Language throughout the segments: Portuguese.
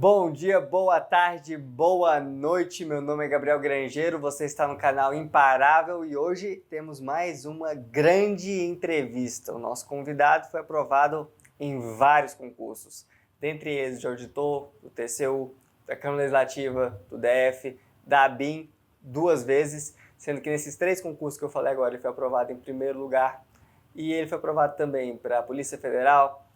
Bom dia, boa tarde, boa noite. Meu nome é Gabriel Grangeiro, você está no canal Imparável e hoje temos mais uma grande entrevista. O nosso convidado foi aprovado em vários concursos, dentre eles de auditor, do TCU, da Câmara Legislativa, do DF, da ABIN, 2 vezes, sendo que nesses 3 concursos que eu falei agora ele foi aprovado em primeiro lugar e ele foi aprovado também para a Polícia Federal,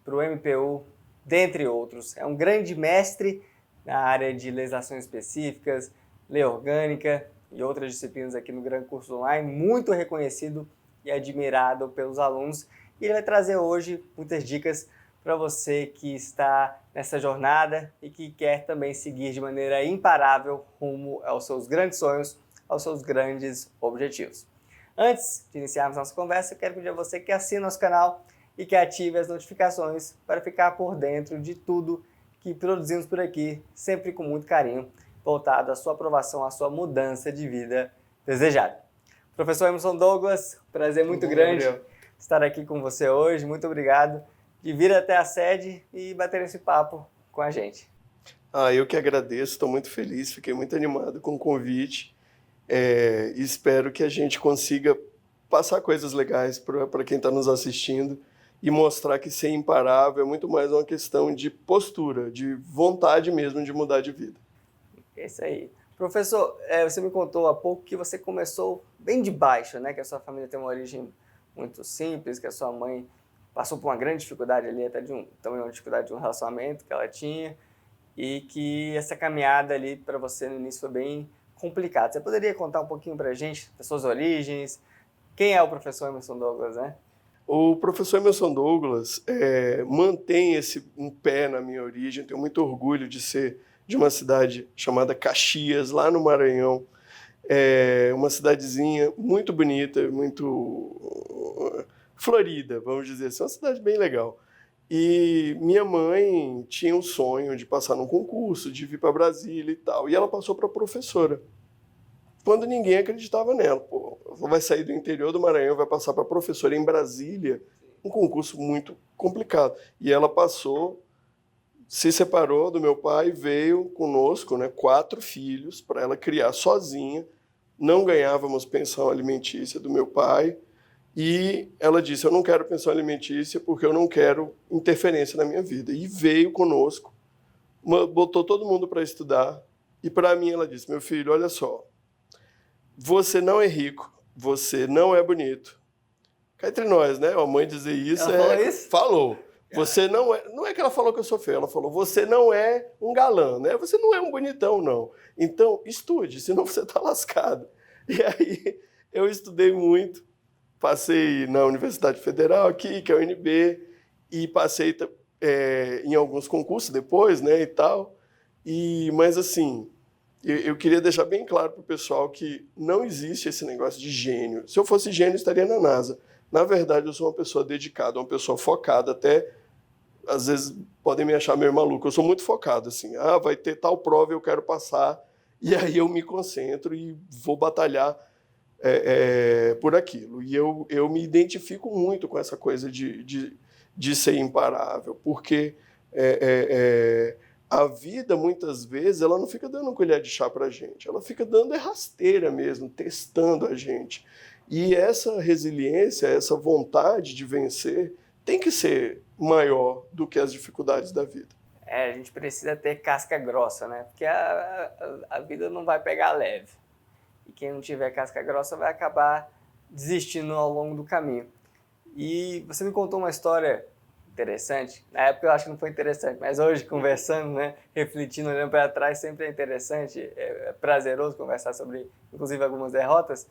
para o MPU, dentre outros. É um grande mestre na área de legislações específicas, lei orgânica e outras disciplinas aqui no Gran Curso Online, muito reconhecido e admirado pelos alunos. E ele vai trazer hoje muitas dicas para você que está nessa jornada e que quer também seguir de maneira imparável rumo aos seus grandes sonhos, aos seus grandes objetivos. Antes de iniciarmos nossa conversa, eu quero pedir a você que assine nosso canal e que ative as notificações para ficar por dentro de tudo que produzimos por aqui, sempre com muito carinho, voltado à sua aprovação, à sua mudança de vida desejada. Professor Emerson Douglas, prazer muito grande estar aqui com você hoje, muito obrigado de vir até a sede e bater esse papo com a gente. Eu que agradeço, estou muito feliz, fiquei muito animado com o convite e espero que a gente consiga passar coisas legais para quem está nos assistindo e mostrar que ser imparável é muito mais uma questão de postura, de vontade mesmo de mudar de vida. É isso aí. Professor, você me contou há pouco que você começou bem de baixo, né? Que a sua família tem uma origem muito simples, que a sua mãe passou por uma grande dificuldade ali, até também uma dificuldade de um relacionamento que ela tinha, e que essa caminhada ali para você no início foi bem complicada. Você poderia contar um pouquinho para a gente das suas origens? Quem é o professor Emerson Douglas, né? O professor Emerson Douglas mantém um pé na minha origem. Tenho muito orgulho de ser de uma cidade chamada Caxias, lá no Maranhão. Uma cidadezinha muito bonita, muito florida, vamos dizer assim. Uma cidade bem legal. E minha mãe tinha um sonho de passar num concurso, de vir para Brasília e tal. E ela passou para professora, quando ninguém acreditava nela. Pô, ela vai sair do interior do Maranhão, vai passar para professora em Brasília, um concurso muito complicado. E ela passou, se separou do meu pai, veio conosco, né, 4 filhos, para ela criar sozinha. Não ganhávamos pensão alimentícia do meu pai. E ela disse, eu não quero pensão alimentícia porque eu não quero interferência na minha vida. E veio conosco, botou todo mundo para estudar. E para mim ela disse, meu filho, olha só, você não é rico, você não é bonito. Cá entre nós, né? A mãe dizer isso ela falou isso? Falou. Você não é que ela falou que eu sou feio, ela falou, você não é um galã, né? Você não é um bonitão, não. Então, estude, senão você está lascado. E aí, eu estudei muito, passei na Universidade Federal aqui, que é a UNB, e passei em alguns concursos depois, né, e tal. Mas, assim, eu queria deixar bem claro para o pessoal que não existe esse negócio de gênio. Se eu fosse gênio, eu estaria na NASA. Na verdade, eu sou uma pessoa dedicada, uma pessoa focada, até às vezes podem me achar meio maluco. Eu sou muito focado, assim, vai ter tal prova, eu quero passar, e aí eu me concentro e vou batalhar por aquilo. E eu me identifico muito com essa coisa de ser imparável, porque a vida, muitas vezes, ela não fica dando colher de chá para a gente, ela fica dando rasteira mesmo, testando a gente. E essa resiliência, essa vontade de vencer, tem que ser maior do que as dificuldades da vida. A gente precisa ter casca grossa, né? Porque a vida não vai pegar leve. E quem não tiver casca grossa vai acabar desistindo ao longo do caminho. E você me contou uma história interessante. Na época eu acho que não foi interessante, mas hoje conversando, né, refletindo, olhando para trás, sempre é interessante, é prazeroso conversar sobre, inclusive, algumas derrotas,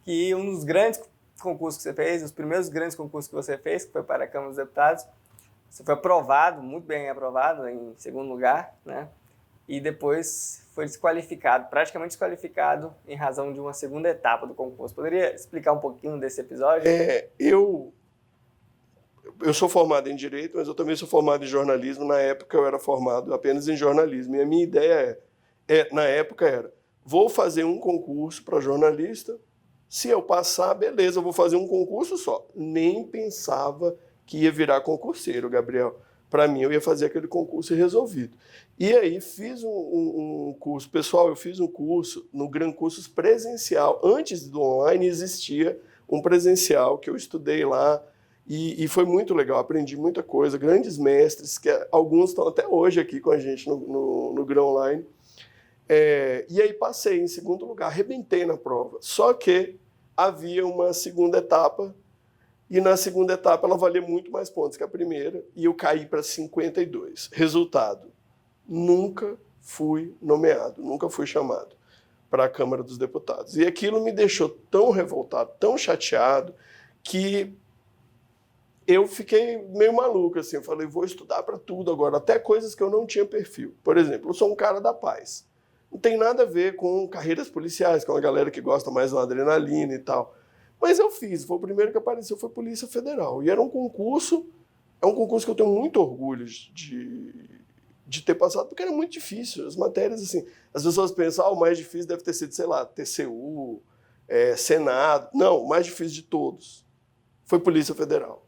que um dos grandes concursos que você fez, os primeiros grandes concursos que você fez, que foi para a Câmara dos Deputados, você foi aprovado, muito bem aprovado, em segundo lugar, né, e depois foi desqualificado, praticamente desqualificado, em razão de uma segunda etapa do concurso. Poderia explicar um pouquinho desse episódio? Eu sou formado em Direito, mas eu também sou formado em jornalismo. Na época eu era formado apenas em jornalismo. E a minha ideia na época era, vou fazer um concurso para jornalista, se eu passar, beleza, eu vou fazer um concurso só. Nem pensava que ia virar concurseiro, Gabriel. para mim, eu ia fazer aquele concurso e resolvido. E aí fiz um curso. Pessoal, eu fiz um curso no Gran Cursos presencial. Antes do online existia um presencial que eu estudei lá e foi muito legal. Aprendi muita coisa. Grandes mestres, que alguns estão até hoje aqui com a gente no Gran Online. E aí passei em segundo lugar, arrebentei na prova. Só que havia uma segunda etapa e na segunda etapa ela valia muito mais pontos que a primeira e eu caí para 52. Resultado, nunca fui nomeado, nunca fui chamado para a Câmara dos Deputados. E aquilo me deixou tão revoltado, tão chateado, que eu fiquei meio maluco, assim. Eu falei, vou estudar para tudo agora, até coisas que eu não tinha perfil. Por exemplo, eu sou um cara da paz. Não tem nada a ver com carreiras policiais, com a galera que gosta mais da adrenalina e tal. Mas eu fiz, foi o primeiro que apareceu, foi Polícia Federal. E era um concurso que eu tenho muito orgulho de ter passado, porque era muito difícil. As matérias, assim, as pessoas pensam, o mais difícil deve ter sido, sei lá, TCU, Senado. Não, o mais difícil de todos foi Polícia Federal.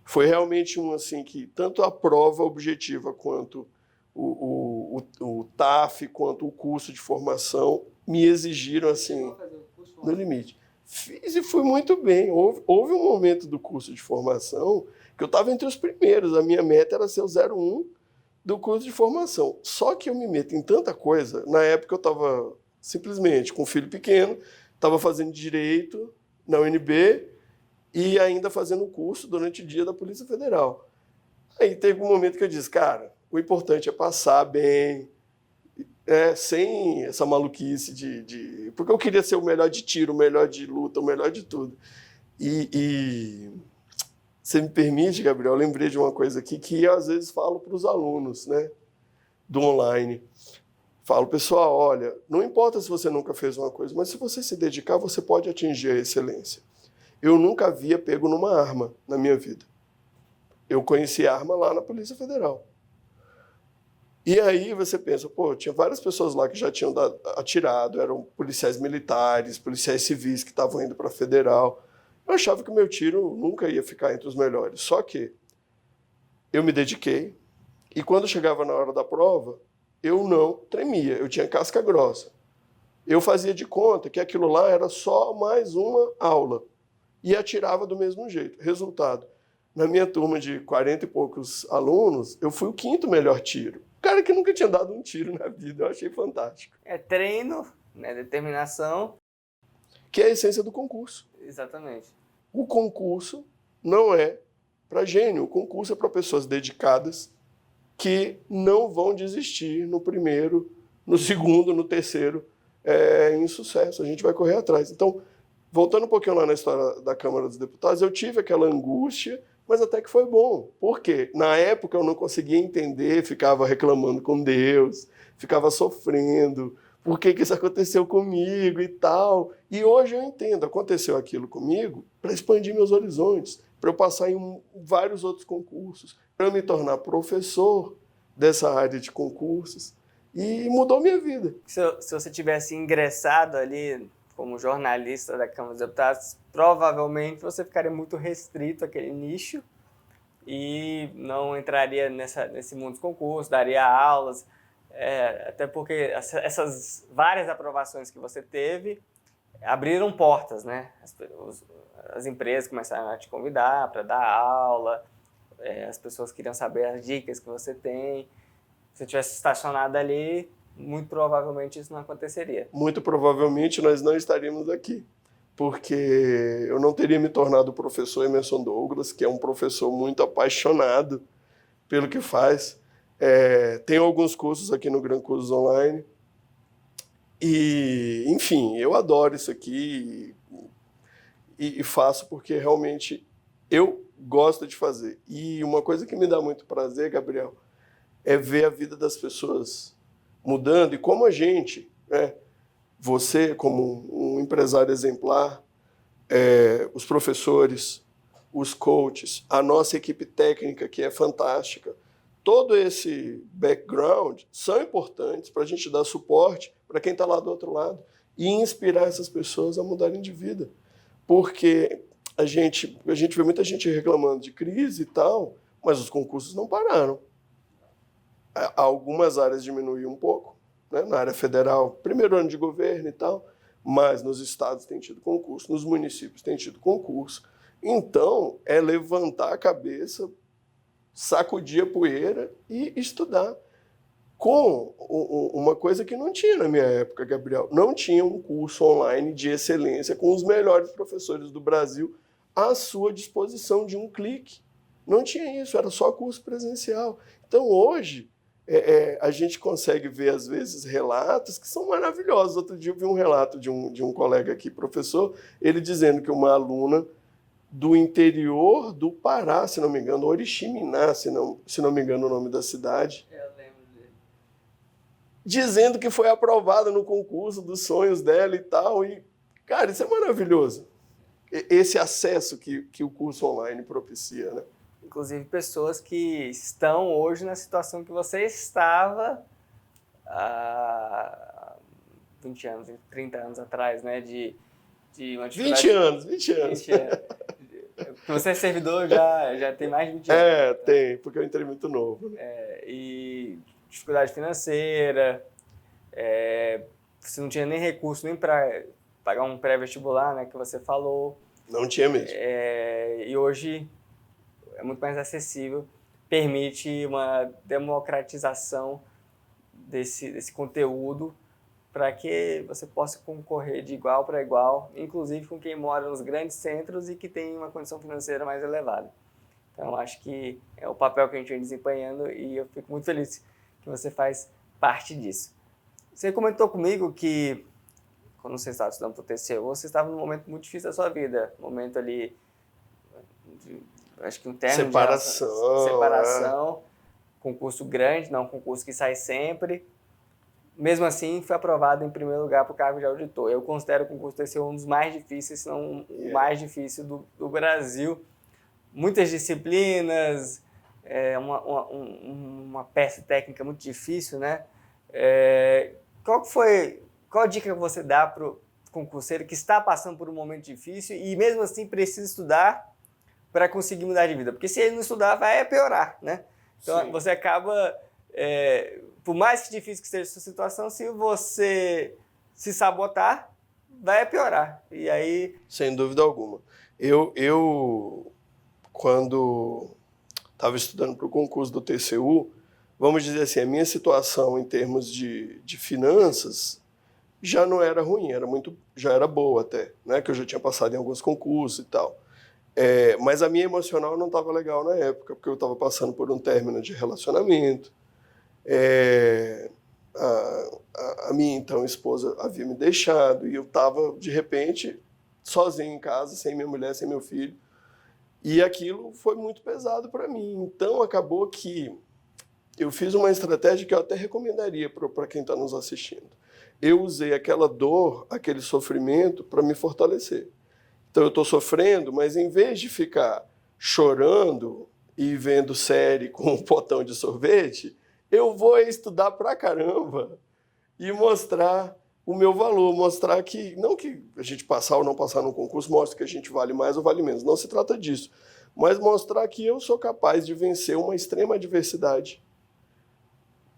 Foi realmente assim, que tanto a prova objetiva quanto o TAF, quanto o curso de formação me exigiram, assim, no limite. Fiz e fui muito bem. Houve um momento do curso de formação que eu estava entre os primeiros. A minha meta era ser o 01 do curso de formação. Só que eu me meto em tanta coisa. Na época eu estava simplesmente com um filho pequeno, estava fazendo direito na UNB e ainda fazendo o curso durante o dia da Polícia Federal. Aí teve um momento que eu disse, cara, o importante é passar bem, sem essa maluquice porque eu queria ser o melhor de tiro, o melhor de luta, o melhor de tudo. E você me permite, Gabriel, eu lembrei de uma coisa aqui que eu às vezes falo para os alunos, né, do online. Falo, pessoal, olha, não importa se você nunca fez uma coisa, mas se você se dedicar, você pode atingir a excelência. Eu nunca havia pego numa arma na minha vida. Eu conheci arma lá na Polícia Federal. E aí você pensa, tinha várias pessoas lá que já tinham atirado, eram policiais militares, policiais civis que estavam indo para a Federal. Eu achava que o meu tiro nunca ia ficar entre os melhores. Só que eu me dediquei e quando chegava na hora da prova, eu não tremia, eu tinha casca grossa. Eu fazia de conta que aquilo lá era só mais uma aula e atirava do mesmo jeito. Resultado, na minha turma de 40 e poucos alunos, eu fui o 5º melhor tiro. Cara que nunca tinha dado um tiro na vida, eu achei fantástico. É treino, né, determinação. Que é a essência do concurso. Exatamente. O concurso não é para gênio, o concurso é para pessoas dedicadas que não vão desistir no primeiro, no segundo, no terceiro em sucesso. A gente vai correr atrás. Então, voltando um pouquinho lá na história da Câmara dos Deputados, eu tive aquela angústia, mas até que foi bom. Por quê? Na época eu não conseguia entender, ficava reclamando com Deus, ficava sofrendo, por que isso aconteceu comigo e tal. E hoje eu entendo, aconteceu aquilo comigo para expandir meus horizontes, para eu passar em vários outros concursos, para eu me tornar professor dessa área de concursos. E mudou minha vida. Se você tivesse ingressado ali como jornalista da Câmara dos Deputados, provavelmente você ficaria muito restrito àquele nicho e não entraria nesse mundo dos concursos, daria aulas, até porque essas várias aprovações que você teve abriram portas, né? As empresas começaram a te convidar para dar aula, as pessoas queriam saber as dicas que você tem. Se você tivesse estacionado ali, muito provavelmente isso não aconteceria. Muito provavelmente nós não estaríamos aqui, porque eu não teria me tornado o professor Emerson Douglas, que é um professor muito apaixonado pelo que faz. Tenho alguns cursos aqui no Gran Cursos Online e, enfim, eu adoro isso aqui e faço porque realmente eu gosto de fazer. E uma coisa que me dá muito prazer, Gabriel, é ver a vida das pessoas mudando e como a gente, né, você como um empresário exemplar, os professores, os coaches, a nossa equipe técnica que é fantástica, todo esse background são importantes para a gente dar suporte para quem está lá do outro lado e inspirar essas pessoas a mudarem de vida. Porque a gente vê muita gente reclamando de crise e tal, mas os concursos não pararam. Algumas áreas diminuíram um pouco, né? Na área federal, primeiro ano de governo e tal, mas nos estados tem tido concurso, nos municípios tem tido concurso. Então, é levantar a cabeça, sacudir a poeira e estudar. Com uma coisa que não tinha na minha época, Gabriel. Não tinha um curso online de excelência com os melhores professores do Brasil à sua disposição de um clique. Não tinha isso, era só curso presencial. Então, hoje, a gente consegue ver, às vezes, relatos que são maravilhosos. Outro dia eu vi um relato de um colega aqui, professor, ele dizendo que uma aluna do interior do Pará, se não me engano, Oriximiná, se não me engano o nome da cidade, dizendo que foi aprovada no concurso dos sonhos dela e tal. E, cara, isso é maravilhoso. Esse acesso que o curso online propicia, né? Inclusive pessoas que estão hoje na situação que você estava há 20 anos, 30 anos atrás, né? De uma dificuldade... 20 anos. 20 anos. Você é servidor já tem mais de 20 anos. Tem, porque eu entrei muito novo. E dificuldade financeira, você não tinha nem recurso nem para pagar um pré-vestibular, né, que você falou. Não tinha mesmo. E hoje é muito mais acessível, permite uma democratização desse conteúdo para que você possa concorrer de igual para igual, inclusive com quem mora nos grandes centros e que tem uma condição financeira mais elevada. Então, acho que é o papel que a gente vem desempenhando e eu fico muito feliz que você faz parte disso. Você comentou comigo que, quando você estava estudando para o TCU, você estava num momento muito difícil da sua vida, um momento ali, acho que um término separação, concurso grande, não um concurso que sai sempre. Mesmo assim, foi aprovado em primeiro lugar para o cargo de auditor. Eu considero o concurso TCU um dos mais difíceis, se não o mais difícil do Brasil. Muitas disciplinas, uma peça técnica muito difícil, né? Qual a dica que você dá para o concurseiro que está passando por um momento difícil e mesmo assim precisa estudar para conseguir mudar de vida? Porque se ele não estudar, vai piorar, né? Então, sim, você acaba, por mais que difícil que seja a sua situação, se você se sabotar, vai piorar. E aí... Sem dúvida alguma. Eu quando estava estudando para o concurso do TCU, vamos dizer assim, a minha situação em termos de finanças já não era ruim, já era boa até, né? Que eu já tinha passado em alguns concursos e tal. Mas a minha emocional não estava legal na época, porque eu estava passando por um término de relacionamento. A minha, então, esposa havia me deixado e eu estava, de repente, sozinho em casa, sem minha mulher, sem meu filho. E aquilo foi muito pesado para mim. Então, acabou que eu fiz uma estratégia que eu até recomendaria para quem está nos assistindo. Eu usei aquela dor, aquele sofrimento para me fortalecer. Então, eu estou sofrendo, mas em vez de ficar chorando e vendo série com um potão de sorvete, eu vou estudar pra caramba e mostrar o meu valor, mostrar que, não que a gente passar ou não passar no concurso mostre que a gente vale mais ou vale menos, não se trata disso, mas mostrar que eu sou capaz de vencer uma extrema adversidade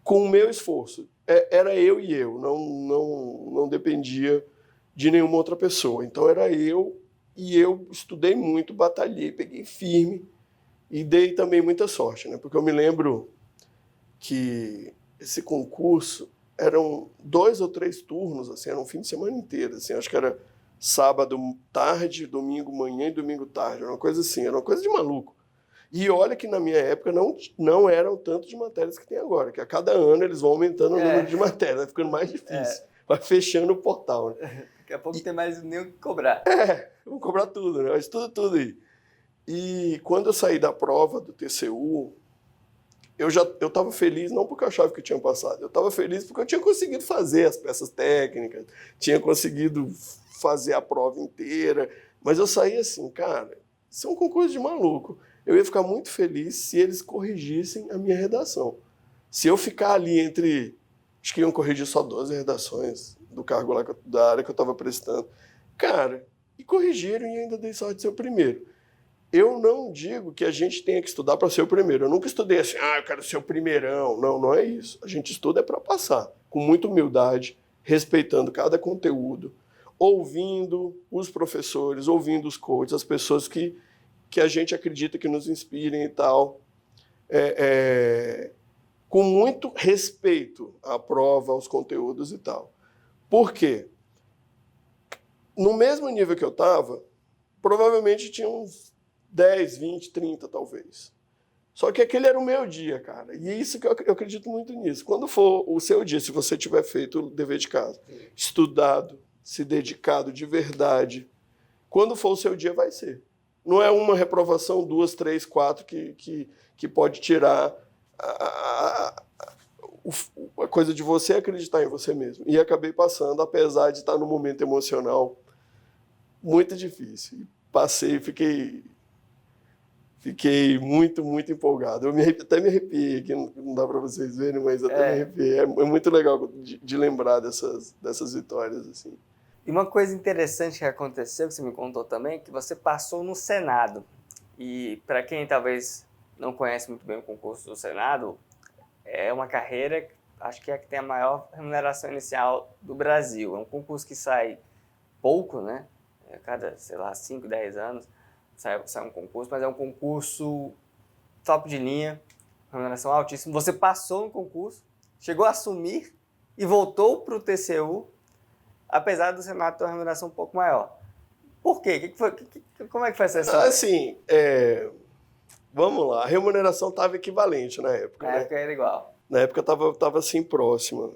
com o meu esforço. Era eu e eu, não dependia de nenhuma outra pessoa. Então era eu, e eu estudei muito, batalhei, peguei firme e dei também muita sorte, né? Porque eu me lembro que esse concurso eram 2 ou 3 turnos, assim, era um fim de semana inteiro, assim, acho que era sábado tarde, domingo manhã e domingo tarde, era uma coisa assim, era uma coisa de maluco. E olha que na minha época não eram o tanto de matérias que tem agora, que a cada ano eles vão aumentando o número de matérias, vai ficando mais difícil, vai fechando o portal, né? Daqui a pouco não tem mais nem o que cobrar. Vamos cobrar tudo, né? Estuda tudo aí. E quando eu saí da prova do TCU, eu estava feliz, não porque eu achava que eu tinha passado, eu estava feliz porque eu tinha conseguido fazer as peças técnicas, tinha conseguido fazer a prova inteira, mas eu saí assim, cara, isso é um concurso de maluco. Eu ia ficar muito feliz se eles corrigissem a minha redação. Se eu ficar ali acho que iam corrigir só 12 redações do cargo lá da área que eu estava prestando. Cara, e corrigiram e ainda dei sorte de ser o primeiro. Eu não digo que a gente tenha que estudar para ser o primeiro. Eu nunca estudei assim, eu quero ser o primeirão. Não, não é isso. A gente estuda para passar, com muita humildade, respeitando cada conteúdo, ouvindo os professores, ouvindo os coaches, as pessoas que a gente acredita que nos inspirem e tal. Com muito respeito à prova, aos conteúdos e tal. Por quê? No mesmo nível que eu estava, provavelmente tinha uns 10, 20, 30 talvez. Só que aquele era o meu dia, cara. E é isso que eu acredito muito nisso. Quando for o seu dia, se você tiver feito o dever de casa, estudado, se dedicado de verdade, quando for o seu dia, vai ser. Não é uma reprovação, 2, 3, 4 que pode tirar a coisa de você acreditar em você mesmo. E acabei passando, apesar de estar num momento emocional muito difícil. Passei, fiquei muito, muito empolgado. Até me arrepiei aqui, não dá para vocês verem, mas até me arrepiei. É muito legal de lembrar dessas vitórias, assim. E uma coisa interessante que aconteceu, que você me contou também, que você passou no Senado. E para quem talvez não conhece muito bem o concurso do Senado, é uma carreira, acho que é a que tem a maior remuneração inicial do Brasil. É um concurso que sai pouco, né? A cada, sei lá, 5, 10 anos sai um concurso, mas é um concurso top de linha, remuneração altíssima. Você passou no concurso, chegou a assumir e voltou para o TCU, apesar do Senado ter uma remuneração um pouco maior. Por quê? Como é que foi essa história? Assim, vamos lá, a remuneração estava equivalente na época. Na época era igual. Na época estava assim próxima.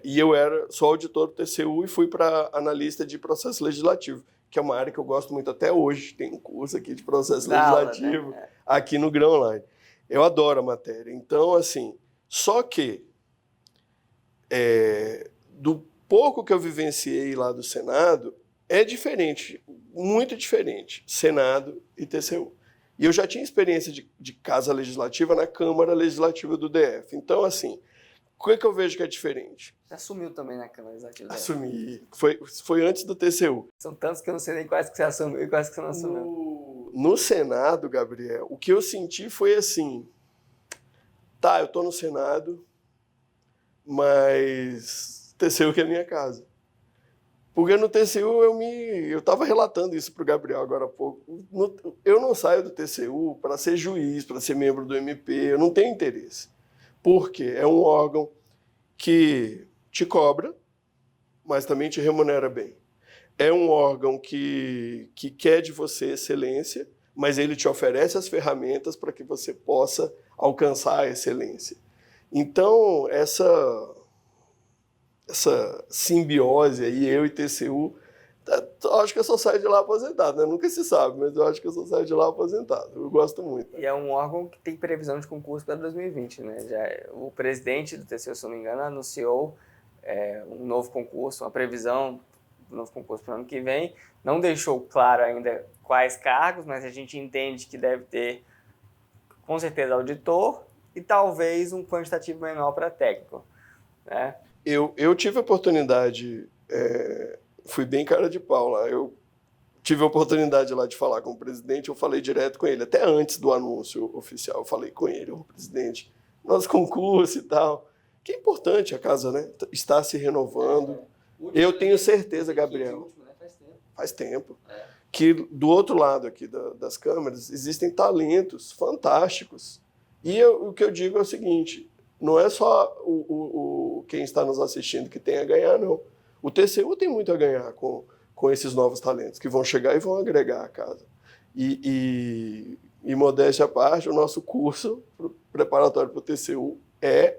E eu sou auditor do TCU e fui para analista de processo legislativo, que é uma área que eu gosto muito até hoje. Tem um curso aqui de processo legislativo, né? Aqui no Grão Online. Eu adoro a matéria. Então, assim, só que do pouco que eu vivenciei lá do Senado, é diferente, muito diferente, Senado e TCU. E eu já tinha experiência de casa legislativa na Câmara Legislativa do DF. Então, assim, o que eu vejo que é diferente? Você assumiu também na Câmara Legislativa do DF? Assumi. Foi antes do TCU. São tantos que eu não sei nem quais que você assumiu e quais que você não assumiu. No Senado, Gabriel, o que eu senti foi assim, eu tô no Senado, mas TCU que é a minha casa. Porque no TCU eu estava relatando isso para o Gabriel agora há pouco. Eu não saio do TCU para ser juiz, para ser membro do MP, eu não tenho interesse. Porque é um órgão que te cobra, mas também te remunera bem. É um órgão que quer de você excelência, mas ele te oferece as ferramentas para que você possa alcançar a excelência. Então, essa simbiose aí, eu e TCU, acho que eu só saio de lá aposentado, né? Nunca se sabe, mas eu acho que eu só saio de lá aposentado. Eu gosto muito. E é um órgão que tem previsão de concurso para 2020, né? O presidente do TCU, se não me engano, anunciou um novo concurso, uma previsão do novo concurso para o ano que vem. Não deixou claro ainda quais cargos, mas a gente entende que deve ter, com certeza, auditor e talvez um quantitativo menor para técnico, né? Eu tive a oportunidade, fui bem cara de pau lá, eu tive a oportunidade lá de falar com o presidente, eu falei direto com ele, até antes do anúncio oficial, eu falei com ele, presidente, nosso concurso e tal, que é importante a casa, né, está se renovando. Eu tenho certeza, Gabriel, faz tempo, que do outro lado aqui das câmeras existem talentos fantásticos. E o que eu digo é o seguinte, não é só quem está nos assistindo que tem a ganhar, não. O TCU tem muito a ganhar com esses novos talentos que vão chegar e vão agregar a casa. E modéstia à parte, o nosso curso preparatório para o TCU é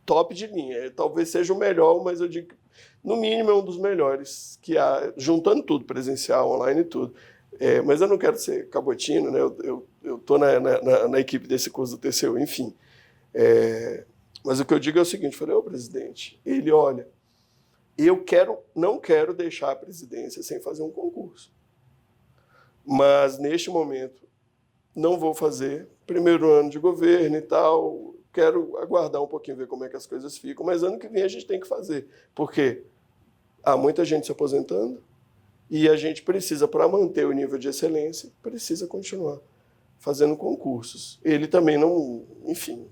top de linha. Talvez seja o melhor, mas eu digo que, no mínimo, é um dos melhores que há, juntando tudo, presencial, online e tudo. Mas eu não quero ser cabotino, né? Eu estou na equipe desse curso do TCU, enfim. Mas o que eu digo é o seguinte, falei, presidente, olha, eu não quero deixar a presidência sem fazer um concurso. Mas, neste momento, não vou fazer. Primeiro ano de governo e tal, quero aguardar um pouquinho, ver como é que as coisas ficam, mas ano que vem a gente tem que fazer. Porque há muita gente se aposentando E a gente precisa, para manter o nível de excelência, precisa continuar fazendo concursos. Ele também não, enfim,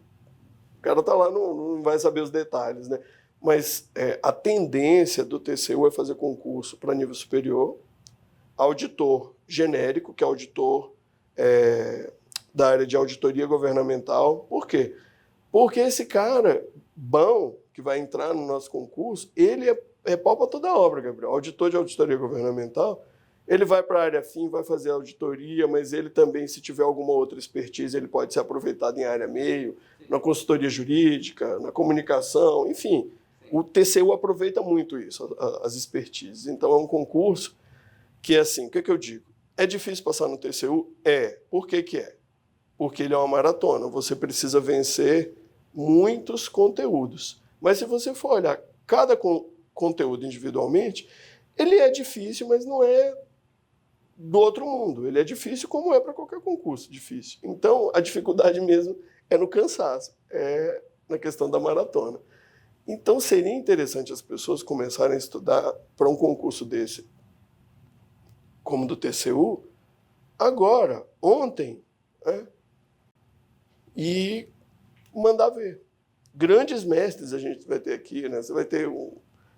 o cara está lá, não vai saber os detalhes, né? Mas a tendência do TCU é fazer concurso para nível superior, auditor genérico, que é auditor da área de auditoria governamental. Por quê? Porque esse cara bom, que vai entrar no nosso concurso, ele é pau para toda obra, Gabriel. Auditor de auditoria governamental, ele vai para a área fim, vai fazer auditoria, mas ele também, se tiver alguma outra expertise, ele pode ser aproveitado em área meio, na consultoria jurídica, na comunicação, enfim. O TCU aproveita muito isso, as expertises. Então, é um concurso que, assim, o que eu digo? É difícil passar no TCU? É. Por que que é? Porque ele é uma maratona. Você precisa vencer muitos conteúdos. Mas se você for olhar cada conteúdo individualmente, ele é difícil, mas não é do outro mundo. Ele é difícil como é para qualquer concurso difícil. Então, a dificuldade mesmo é no cansaço, é na questão da maratona. Então, seria interessante as pessoas começarem a estudar para um concurso desse, como do TCU, agora, ontem, né? E mandar ver. Grandes mestres a gente vai ter aqui, né? Você vai ter o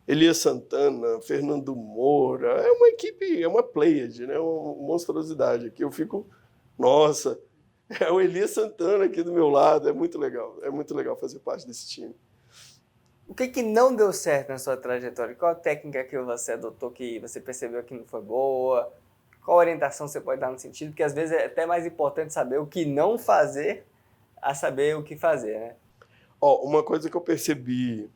Elias Santana, Fernando Moura, é uma equipe, é uma pleiade, né? Uma monstruosidade aqui. Eu fico, nossa, é o Elias Santana aqui do meu lado, é muito legal fazer parte desse time. O que não deu certo na sua trajetória? Qual a técnica que você adotou que você percebeu que não foi boa? Qual orientação você pode dar no sentido? Porque às vezes é até mais importante saber o que não fazer a saber o que fazer, né? Uma coisa que eu percebi,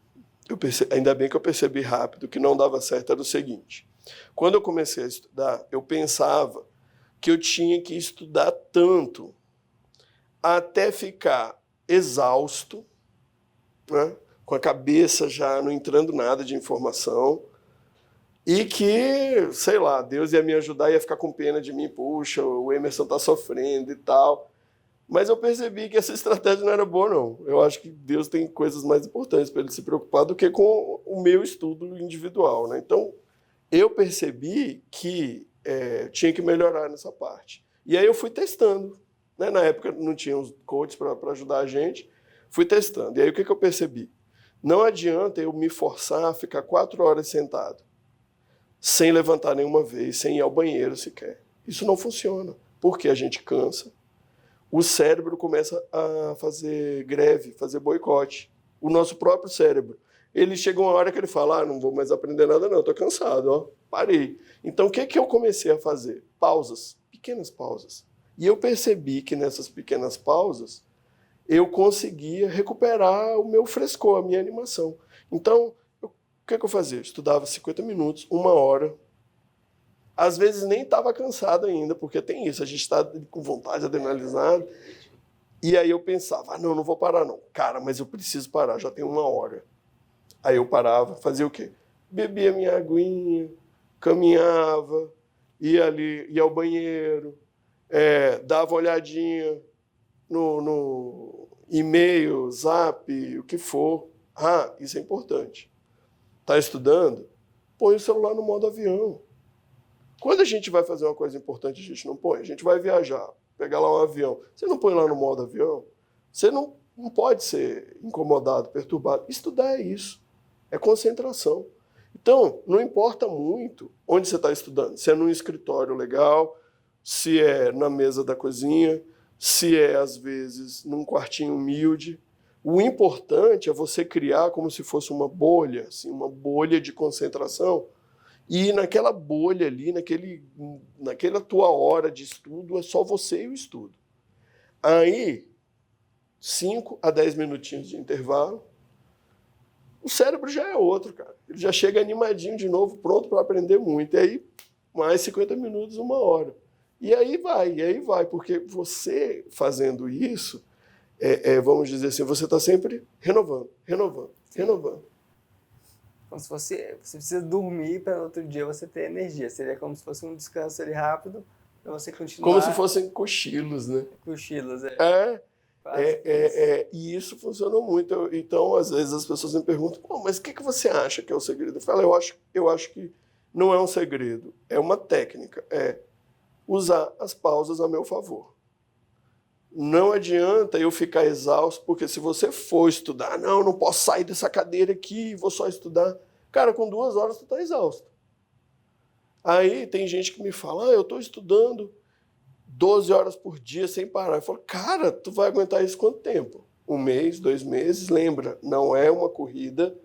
ainda bem que eu percebi rápido, que não dava certo, era o seguinte. Quando eu comecei a estudar, eu pensava que eu tinha que estudar tanto até ficar exausto, né? Com a cabeça já não entrando nada de informação, e que, sei lá, Deus ia me ajudar, ia ficar com pena de mim, puxa, o Emerson tá sofrendo e tal. Mas eu percebi que essa estratégia não era boa, não. Eu acho que Deus tem coisas mais importantes para ele se preocupar do que com o meu estudo individual, né? Então, eu percebi que tinha que melhorar nessa parte. E aí eu fui testando, né? Na época não tinha os coaches para ajudar a gente, fui testando. E aí o que eu percebi? Não adianta eu me forçar a ficar 4 horas sentado, sem levantar nenhuma vez, sem ir ao banheiro sequer. Isso não funciona, porque a gente cansa, o cérebro começa a fazer greve, fazer boicote. O nosso próprio cérebro. Ele chega uma hora que ele fala, não vou mais aprender nada não, estou cansado, ó, parei. Então o que eu comecei a fazer? Pausas, pequenas pausas. E eu percebi que nessas pequenas pausas, eu conseguia recuperar o meu frescor, a minha animação. Então, o que eu fazia? Eu estudava 50 minutos, 1 hora. Às vezes nem estava cansado ainda, porque tem isso, a gente está com vontade, adrenalizado. E aí eu pensava, não vou parar não. Cara, mas eu preciso parar, já tem 1 hora. Aí eu parava, fazia o quê? Bebia minha aguinha, caminhava, ia ao banheiro, dava uma olhadinha no e-mail, zap, o que for. Isso é importante. Está estudando? Põe o celular no modo avião. Quando a gente vai fazer uma coisa importante, a gente não põe. A gente vai viajar, pegar lá um avião. Você não põe lá no modo avião, você não pode ser incomodado, perturbado. Estudar é isso. É concentração. Então, não importa muito onde você está estudando. Se é num escritório legal, se é na mesa da cozinha, se é, às vezes, num quartinho humilde. O importante é você criar como se fosse uma bolha, assim, uma bolha de concentração. E naquela bolha ali, naquela tua hora de estudo, é só você e o estudo. Aí, 5 a 10 minutinhos de intervalo, o cérebro já é outro, cara. Ele já chega animadinho de novo, pronto para aprender muito. E aí, mais 50 minutos, 1 hora. E aí vai, porque você fazendo isso, vamos dizer assim, você está sempre renovando. Como se você precisa dormir para no outro dia você ter energia. Seria como se fosse um descanso ali rápido para você continuar. Como se fossem cochilos, né? Cochilos, E isso funcionou muito. Então, às vezes as pessoas me perguntam, mas o que você acha que é o segredo? Eu falo, eu acho que não é um segredo, é uma técnica, é usar as pausas a meu favor. Não adianta eu ficar exausto, porque se você for estudar, não posso sair dessa cadeira aqui, vou só estudar. Cara, com 2 horas tu tá exausto. Aí tem gente que me fala, eu tô estudando 12 horas por dia sem parar. Eu falo, cara, tu vai aguentar isso quanto tempo? 1 mês, 2 meses? Lembra, não é uma corrida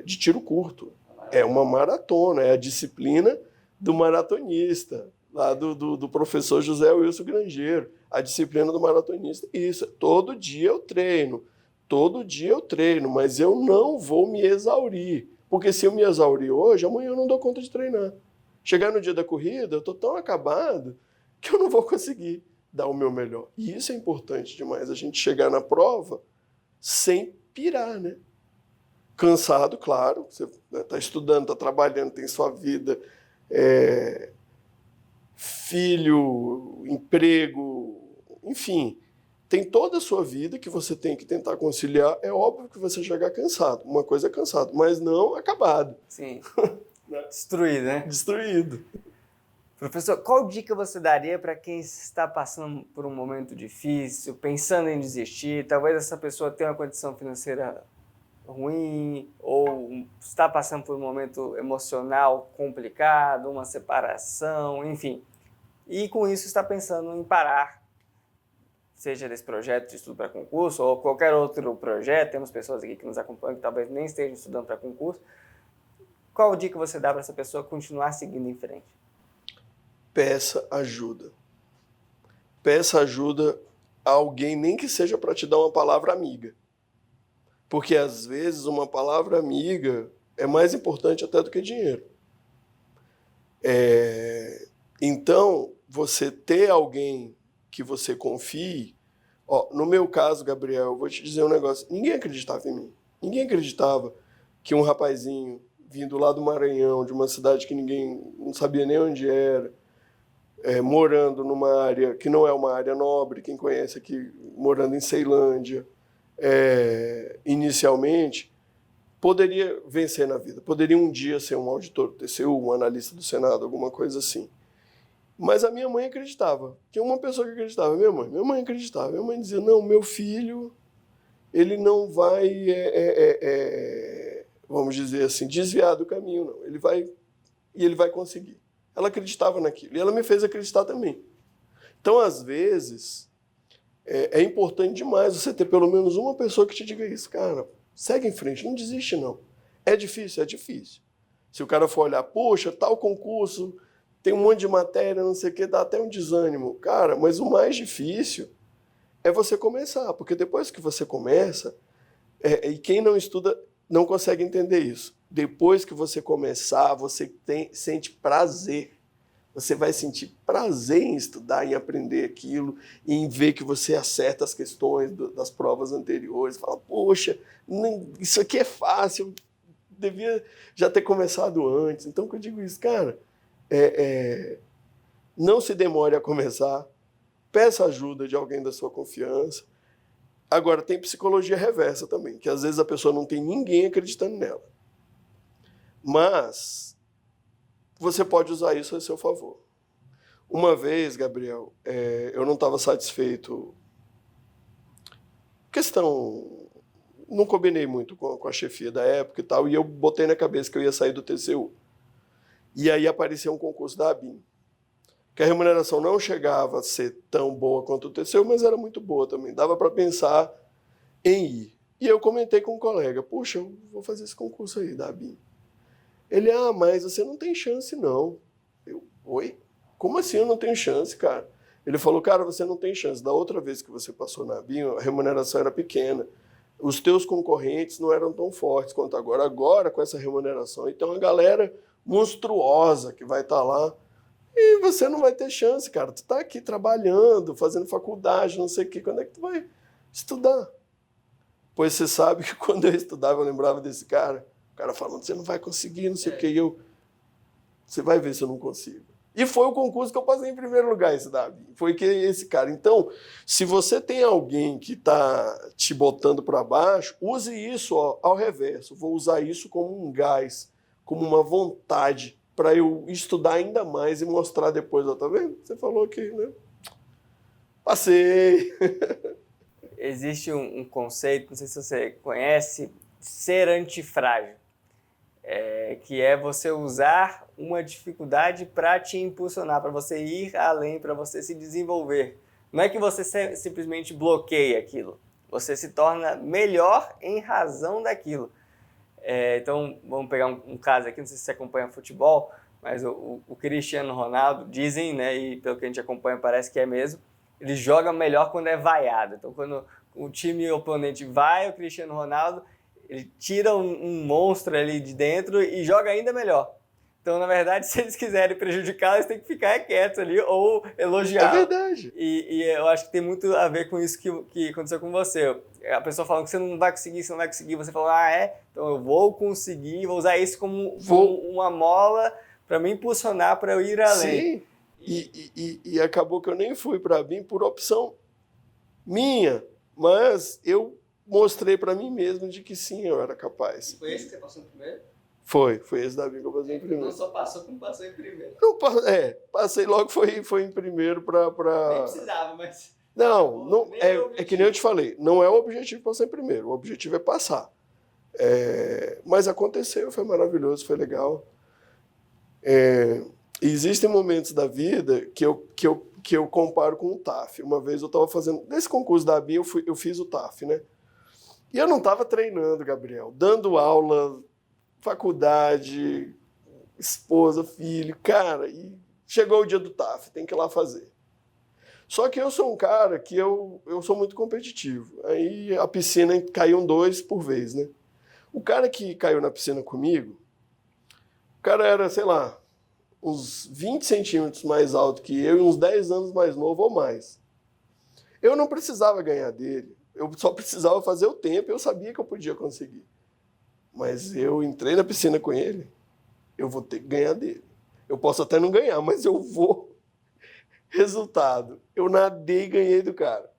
de tiro curto. É uma maratona, é a disciplina do maratonista, lá do professor José Wilson Grangeiro. A disciplina do maratonista, isso. Todo dia eu treino, mas eu não vou me exaurir. Porque se eu me exaurir hoje, amanhã eu não dou conta de treinar. Chegar no dia da corrida, eu estou tão acabado que eu não vou conseguir dar o meu melhor. E isso é importante demais, a gente chegar na prova sem pirar, né? Cansado, claro, você está estudando, está trabalhando, tem sua vida, filho, emprego, enfim, tem toda a sua vida que você tem que tentar conciliar. É óbvio que você chegar cansado, uma coisa é cansado, mas não acabado. Sim, destruído, né? Destruído. Professor, qual dica você daria para quem está passando por um momento difícil, pensando em desistir? Talvez essa pessoa tenha uma condição financeira ruim ou está passando por um momento emocional complicado, uma separação, enfim. E com isso está pensando em parar, seja desse projeto de estudo para concurso ou qualquer outro projeto. Temos pessoas aqui que nos acompanham que talvez nem estejam estudando para concurso. Qual dica você dá para essa pessoa continuar seguindo em frente? Peça ajuda. Peça ajuda a alguém, nem que seja para te dar uma palavra amiga. Porque, às vezes, uma palavra amiga é mais importante até do que dinheiro. Então, você ter alguém que você confie... no meu caso, Gabriel, eu vou te dizer um negócio. Ninguém acreditava em mim. Ninguém acreditava que um rapazinho vindo lá do Maranhão, de uma cidade que ninguém não sabia nem onde era, morando numa área que não é uma área nobre, quem conhece aqui, morando em Ceilândia, inicialmente, poderia vencer na vida, poderia um dia ser um auditor do TCU, um analista do Senado, alguma coisa assim. Mas a minha mãe acreditava, tinha uma pessoa que acreditava, minha mãe acreditava, minha mãe dizia, não, meu filho, ele não vai, vamos dizer assim, desviar do caminho, não, ele vai conseguir. Ela acreditava naquilo, e ela me fez acreditar também. Então, às vezes, é importante demais você ter pelo menos uma pessoa que te diga isso. Cara, segue em frente, não desiste não. É difícil? É difícil. Se o cara for olhar, poxa, tal concurso, tem um monte de matéria, não sei o quê, dá até um desânimo. Cara, mas o mais difícil é você começar, porque depois que você começa, e quem não estuda não consegue entender isso. Depois que você começar, você sente prazer. Você vai sentir prazer em estudar, em aprender aquilo, em ver que você acerta as questões das provas anteriores. Fala, poxa, isso aqui é fácil, eu devia já ter começado antes. Então, que eu digo isso, cara, não se demore a começar, peça ajuda de alguém da sua confiança. Agora, tem psicologia reversa também, que às vezes a pessoa não tem ninguém acreditando nela. Mas você pode usar isso a seu favor. Uma vez, Gabriel, eu não estava satisfeito. Não combinei muito com a chefia da época e tal, e eu botei na cabeça que eu ia sair do TCU. E aí apareceu um concurso da ABIN, que a remuneração não chegava a ser tão boa quanto o TCU, mas era muito boa também. Dava para pensar em ir. E eu comentei com um colega, puxa, eu vou fazer esse concurso aí da ABIN. Ele, mas você não tem chance, não. Eu, oi? Como assim eu não tenho chance, cara? Ele falou, cara, você não tem chance. Da outra vez que você passou na ABIN, a remuneração era pequena. Os teus concorrentes não eram tão fortes quanto agora. Agora, com essa remuneração, então a galera monstruosa que vai estar lá. E você não vai ter chance, cara. Tu tá aqui trabalhando, fazendo faculdade, não sei o quê. Quando é que tu vai estudar? Pois você sabe que quando eu estudava, eu lembrava desse cara. O cara falando, você não vai conseguir, não sei o quê. Você vai ver se eu não consigo. E foi o concurso que eu passei em primeiro lugar, esse Davi. Foi esse cara. Então, se você tem alguém que está te botando para baixo, use isso ao reverso. Vou usar isso como um gás, como uma vontade para eu estudar ainda mais e mostrar depois, ó, tá vendo? Você falou aqui, né? Passei! Existe um conceito, não sei se você conhece, ser antifrágil, que é você usar uma dificuldade para te impulsionar, para você ir além, para você se desenvolver. Não é que você simplesmente bloqueia aquilo, você se torna melhor em razão daquilo. Então, vamos pegar um caso aqui, não sei se você acompanha futebol, mas o Cristiano Ronaldo, dizem, né, e pelo que a gente acompanha parece que é mesmo, ele joga melhor quando é vaiado. Então, quando o time oponente vai, o Cristiano Ronaldo, ele tira um monstro ali de dentro e joga ainda melhor. Então, na verdade, se eles quiserem prejudicar, eles têm que ficar quietos ali ou elogiar. É verdade. E eu acho que tem muito a ver com isso que aconteceu com você. A pessoa falando que você não vai conseguir, você falou, então eu vou conseguir, vou usar isso como uma mola para me impulsionar, para eu ir além. Sim, e acabou que eu nem fui para a BIM por opção minha, mas eu mostrei para mim mesmo de que sim, eu era capaz. Foi esse que você passou em primeiro? Foi esse da BIM que eu passei em primeiro. Não só passou, como passou em primeiro. Não, passei logo, foi em primeiro para... Nem precisava, mas... Não é que nem eu te falei, não é o objetivo passar em primeiro, o objetivo é passar. Mas aconteceu, foi maravilhoso, foi legal. Existem momentos da vida que eu comparo com o TAF. Uma vez eu estava fazendo... Nesse concurso da BIM, eu fiz o TAF, né? E eu não estava treinando, Gabriel. Dando aula, faculdade, esposa, filho, cara. E chegou o dia do TAF, tem que ir lá fazer. Só que eu sou um cara que eu sou muito competitivo. Aí a piscina caiu 2 por vez, né? O cara que caiu na piscina comigo, o cara era, sei lá, uns 20 centímetros mais alto que eu e uns 10 anos mais novo ou mais. Eu não precisava ganhar dele, eu só precisava fazer o tempo, eu sabia que eu podia conseguir. Mas eu entrei na piscina com ele, eu vou ter que ganhar dele. Eu posso até não ganhar, mas eu vou. Resultado, eu nadei e ganhei do cara.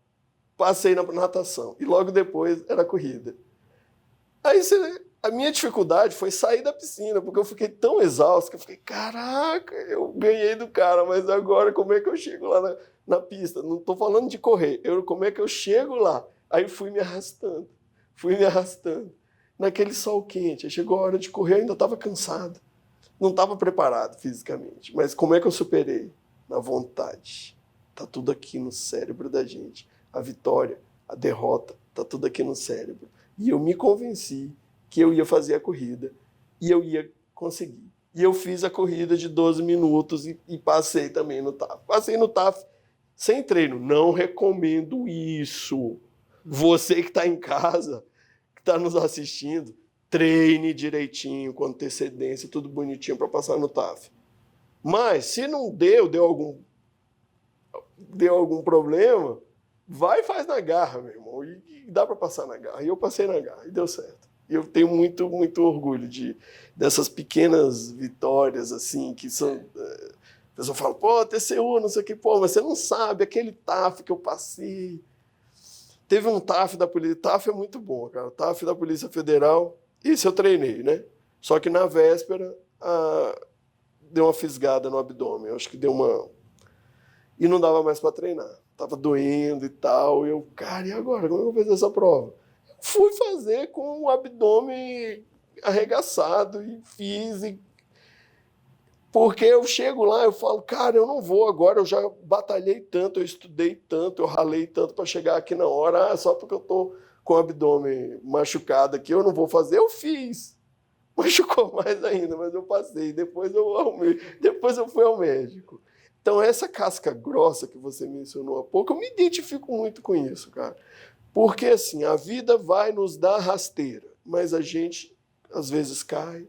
Passei na natação e logo depois era a corrida. Aí a minha dificuldade foi sair da piscina, porque eu fiquei tão exausto que eu fiquei, caraca, eu ganhei do cara, mas agora como é que eu chego lá na pista? Não estou falando de correr, como é que eu chego lá? Aí fui me arrastando. Naquele sol quente, aí chegou a hora de correr, eu ainda estava cansado. Não estava preparado fisicamente, mas como é que eu superei? Na vontade. Tá tudo aqui no cérebro da gente. A vitória, a derrota, tá tudo aqui no cérebro. E eu me convenci que eu ia fazer a corrida e eu ia conseguir. E eu fiz a corrida de 12 minutos e passei também no TAF. Passei no TAF sem treino. Não recomendo isso. Você que está em casa, que está nos assistindo, treine direitinho, com antecedência, tudo bonitinho para passar no TAF. Mas, se não deu algum problema, vai e faz na garra, meu irmão. E dá para passar na garra. E eu passei na garra e deu certo. E eu tenho muito, muito orgulho dessas pequenas vitórias, assim, que são... A pessoa fala, pô, TCU, não sei o que, pô, mas você não sabe, aquele TAF que eu passei. Teve um TAF da polícia. TAF é muito bom, cara. TAF da Polícia Federal. Isso eu treinei, né? Só que na véspera... deu uma fisgada no abdômen, eu acho que deu uma... E não dava mais para treinar, tava doendo e tal, e eu, cara, e agora? Como é que eu vou fazer essa prova? Eu fui fazer com o abdômen arregaçado e fiz, porque eu chego lá, eu falo, cara, eu não vou agora, eu já batalhei tanto, eu estudei tanto, eu ralei tanto para chegar aqui na hora, só porque eu tô com o abdômen machucado aqui, eu não vou fazer, eu fiz. Machucou mais ainda, mas eu passei. Depois eu fui ao médico. Então, essa casca grossa que você mencionou há pouco, eu me identifico muito com isso, cara. Porque, assim, a vida vai nos dar rasteira, mas a gente, às vezes, cai,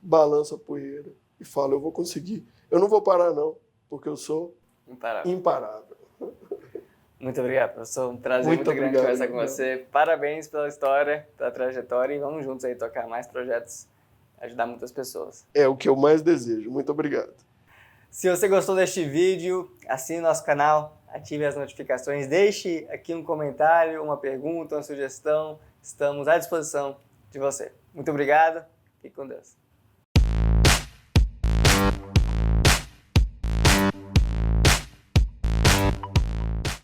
balança a poeira e fala, eu vou conseguir. Eu não vou parar, não, porque eu sou imparável. Muito obrigado, professor. Um prazer muito grande conversar com você. Parabéns pela história, pela trajetória e vamos juntos aí tocar mais projetos, ajudar muitas pessoas. É o que eu mais desejo. Muito obrigado. Se você gostou deste vídeo, assine nosso canal, ative as notificações, deixe aqui um comentário, uma pergunta, uma sugestão. Estamos à disposição de você. Muito obrigado. Fique com Deus.